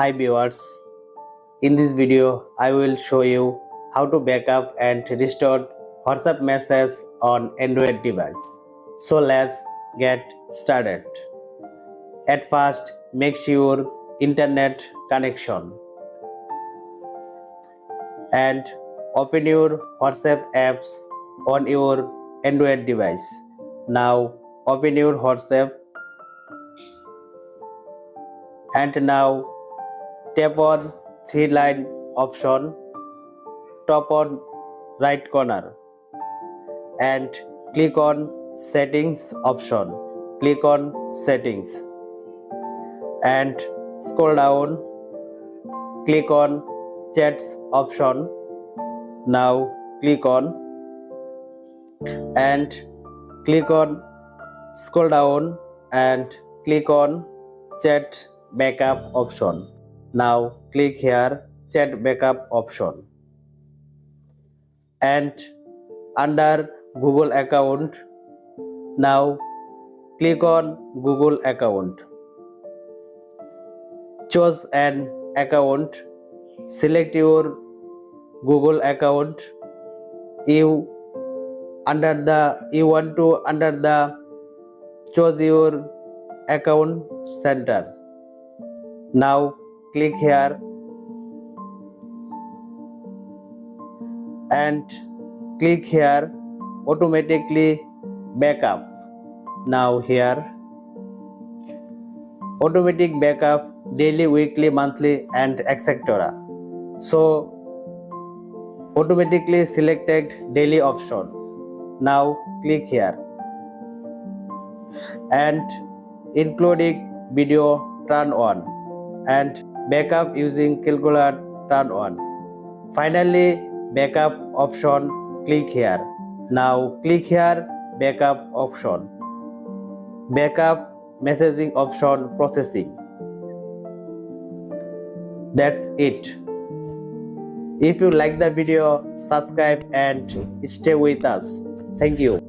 Hi viewers, in this video I will show you how to backup and restore WhatsApp messages on Android device. So let's get started. At first, make sure internet connection and open your WhatsApp apps on your Android device. Now open your WhatsApp and now tap on three line option top on right corner and click on settings option. Click on settings and scroll down, click on chats option. Now click on and click on scroll down and click on chat backup option. Now click here chat backup option and under Google account, now click on Google account. Choose an account, select your Google account. You want to under the choose your account center. Now click here and click here automatically backup. Now here automatic backup daily, weekly, monthly and etc. So automatically selected daily option. Now click here and including video turn on and backup using calculator turn on. Finally backup option, click here. Now click here backup option. Backup messaging option processing. That's it. If you like the video, subscribe and stay with us. Thank you.